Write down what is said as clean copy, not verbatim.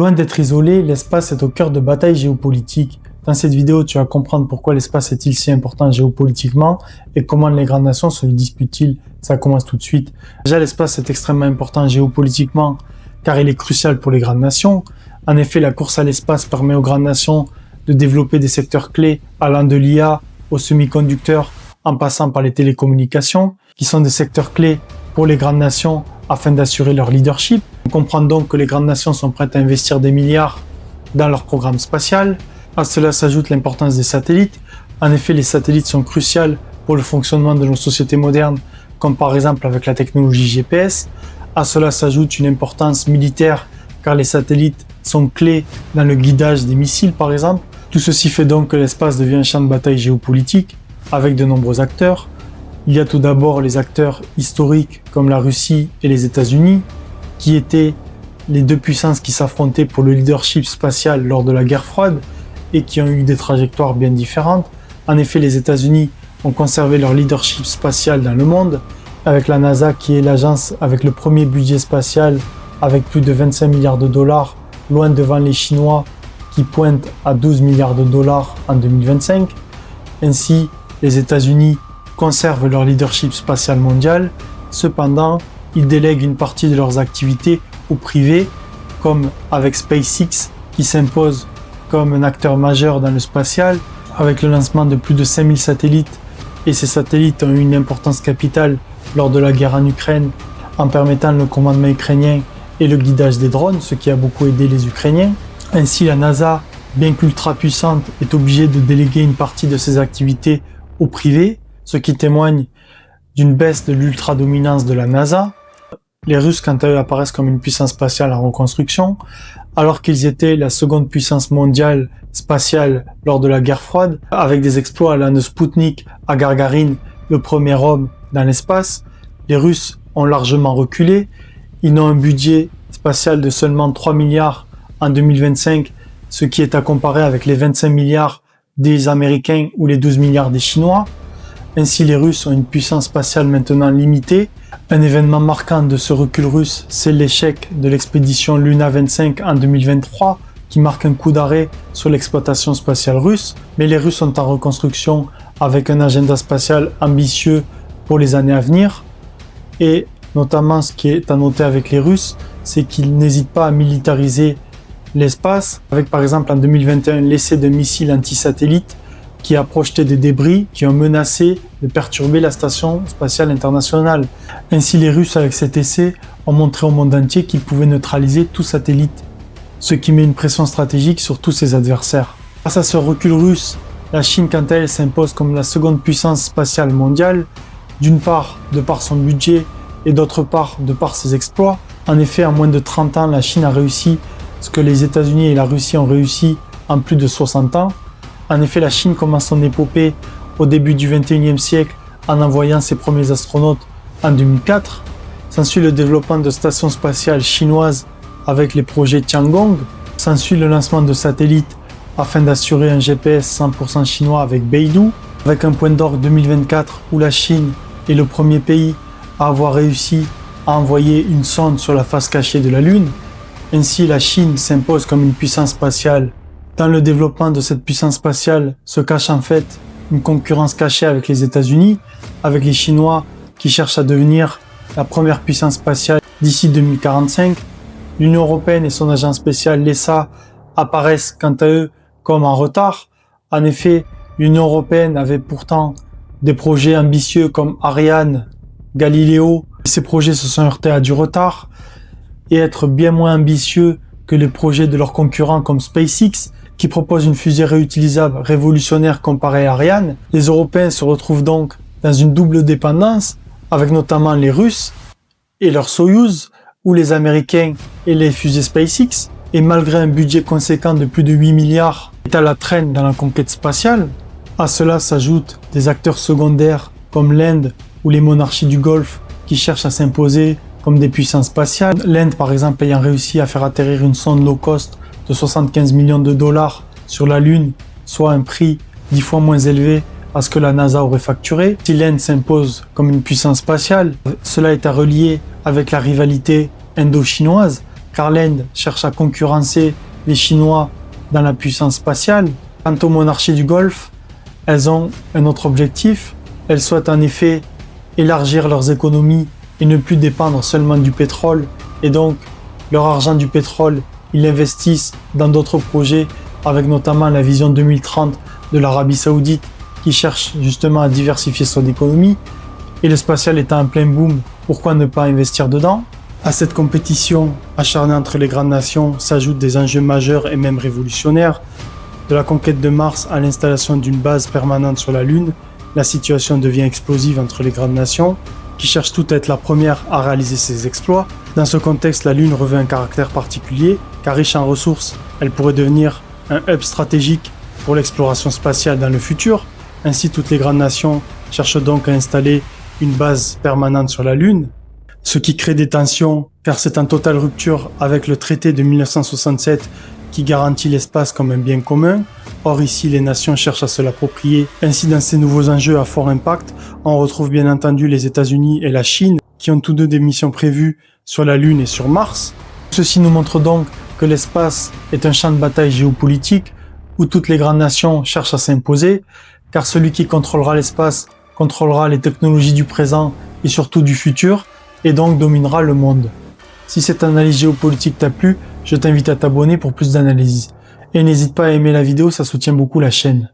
Loin d'être isolé, l'espace est au cœur de batailles géopolitiques. Dans cette vidéo, tu vas comprendre pourquoi l'espace est-il si important géopolitiquement et comment les grandes nations se le disputent-ils. Ça commence tout de suite. Déjà, l'espace est extrêmement important géopolitiquement car il est crucial pour les grandes nations. En effet, la course à l'espace permet aux grandes nations de développer des secteurs clés allant de l'IA aux semi-conducteurs en passant par les télécommunications, qui sont des secteurs clés pour les grandes nations afin d'assurer leur leadership. On comprend donc que les grandes nations sont prêtes à investir des milliards dans leur programme spatial. À cela s'ajoute l'importance des satellites. En effet, les satellites sont cruciaux pour le fonctionnement de nos sociétés modernes, comme par exemple avec la technologie GPS. À cela s'ajoute une importance militaire, car les satellites sont clés dans le guidage des missiles par exemple. Tout ceci fait donc que l'espace devient un champ de bataille géopolitique, avec de nombreux acteurs. Il y a tout d'abord les acteurs historiques comme la Russie et les États-Unis, qui étaient les deux puissances qui s'affrontaient pour le leadership spatial lors de la guerre froide et qui ont eu des trajectoires bien différentes. En effet, les États-Unis ont conservé leur leadership spatial dans le monde, avec la NASA qui est l'agence avec le premier budget spatial avec plus de 25 milliards de dollars, loin devant les Chinois qui pointent à 12 milliards de dollars en 2025. Ainsi, les États-Unis conservent leur leadership spatial mondial. Cependant, ils délèguent une partie de leurs activités au privé, comme avec SpaceX qui s'impose comme un acteur majeur dans le spatial, avec le lancement de plus de 5000 satellites. Et ces satellites ont eu une importance capitale lors de la guerre en Ukraine, en permettant le commandement ukrainien et le guidage des drones, ce qui a beaucoup aidé les Ukrainiens. Ainsi, la NASA, bien qu'ultra puissante, est obligée de déléguer une partie de ses activités au privé, ce qui témoigne d'une baisse de l'ultra-dominance de la NASA. Les Russes, quant à eux, apparaissent comme une puissance spatiale en reconstruction, alors qu'ils étaient la seconde puissance mondiale spatiale lors de la guerre froide, avec des exploits allant de Sputnik à Gagarin, le premier homme dans l'espace. Les Russes ont largement reculé. Ils n'ont un budget spatial de seulement 3 milliards en 2025, ce qui est à comparer avec les 25 milliards des Américains ou les 12 milliards des Chinois. Ainsi, les Russes ont une puissance spatiale maintenant limitée. Un événement marquant de ce recul russe, c'est l'échec de l'expédition Luna 25 en 2023, qui marque un coup d'arrêt sur l'exploitation spatiale russe. Mais les Russes sont en reconstruction avec un agenda spatial ambitieux pour les années à venir. Et notamment, ce qui est à noter avec les Russes, c'est qu'ils n'hésitent pas à militariser l'espace, avec par exemple en 2021 l'essai de missiles anti-satellites qui a projeté des débris qui ont menacé de perturber la station spatiale internationale. Ainsi, les Russes, avec cet essai, ont montré au monde entier qu'ils pouvaient neutraliser tout satellite, ce qui met une pression stratégique sur tous ses adversaires. Face à ce recul russe, la Chine, quant à elle, s'impose comme la seconde puissance spatiale mondiale, d'une part de par son budget et d'autre part de par ses exploits. En effet, en moins de 30 ans, la Chine a réussi ce que les États-Unis et la Russie ont réussi en plus de 60 ans. En effet, la Chine commence son épopée au début du XXIe siècle en envoyant ses premiers astronautes en 2004. S'ensuit le développement de stations spatiales chinoises avec les projets Tiangong. S'ensuit le lancement de satellites afin d'assurer un GPS 100% chinois avec Beidou, avec un point d'orgue 2024 où la Chine est le premier pays à avoir réussi à envoyer une sonde sur la face cachée de la Lune. Ainsi, la Chine s'impose comme une puissance spatiale. Dans le développement de cette puissance spatiale se cache en fait une concurrence cachée avec les États-Unis, avec les Chinois qui cherchent à devenir la première puissance spatiale d'ici 2045. L'Union européenne et son agence spécial, l'ESA, apparaissent quant à eux comme en retard. En effet, l'Union européenne avait pourtant des projets ambitieux comme Ariane, Galileo. Ces projets se sont heurtés à du retard et être bien moins ambitieux que les projets de leurs concurrents comme SpaceX, qui propose une fusée réutilisable révolutionnaire comparée à Ariane. Les Européens se retrouvent donc dans une double dépendance, avec notamment les Russes et leur Soyouz, ou les Américains et les fusées SpaceX. Et malgré un budget conséquent de plus de 8 milliards, est à la traîne dans la conquête spatiale. À cela s'ajoutent des acteurs secondaires comme l'Inde ou les monarchies du Golfe qui cherchent à s'imposer comme des puissances spatiales. L'Inde, par exemple, ayant réussi à faire atterrir une sonde low cost de 75 millions de dollars sur la Lune, soit un prix 10 fois moins élevé à ce que la NASA aurait facturé. Si l'Inde s'impose comme une puissance spatiale, cela est à relier avec la rivalité indo-chinoise, car l'Inde cherche à concurrencer les Chinois dans la puissance spatiale. Quant aux monarchies du Golfe, elles ont un autre objectif. Elles souhaitent en effet élargir leurs économies et ne plus dépendre seulement du pétrole. Et donc, leur argent du pétrole, ils l'investissent dans d'autres projets, avec notamment la vision 2030 de l'Arabie Saoudite, qui cherche justement à diversifier son économie. Et le spatial étant en plein boom, pourquoi ne pas investir dedans? À cette compétition acharnée entre les grandes nations s'ajoutent des enjeux majeurs et même révolutionnaires. De la conquête de Mars à l'installation d'une base permanente sur la Lune, la situation devient explosive entre les grandes nations, qui cherchent toutes à être la première à réaliser ces exploits. Dans ce contexte, la Lune revêt un caractère particulier, car riche en ressources, elle pourrait devenir un hub stratégique pour l'exploration spatiale dans le futur. Ainsi, toutes les grandes nations cherchent donc à installer une base permanente sur la Lune, ce qui crée des tensions, car c'est en totale rupture avec le traité de 1967 qui garantit l'espace comme un bien commun. Or ici, les nations cherchent à se l'approprier. Ainsi, dans ces nouveaux enjeux à fort impact, on retrouve bien entendu les États-Unis et la Chine, qui ont tous deux des missions prévues sur la Lune et sur Mars. Ceci nous montre donc que l'espace est un champ de bataille géopolitique où toutes les grandes nations cherchent à s'imposer, car celui qui contrôlera l'espace contrôlera les technologies du présent et surtout du futur, et donc dominera le monde. Si cette analyse géopolitique t'a plu, je t'invite à t'abonner pour plus d'analyses. Et n'hésite pas à aimer la vidéo, ça soutient beaucoup la chaîne.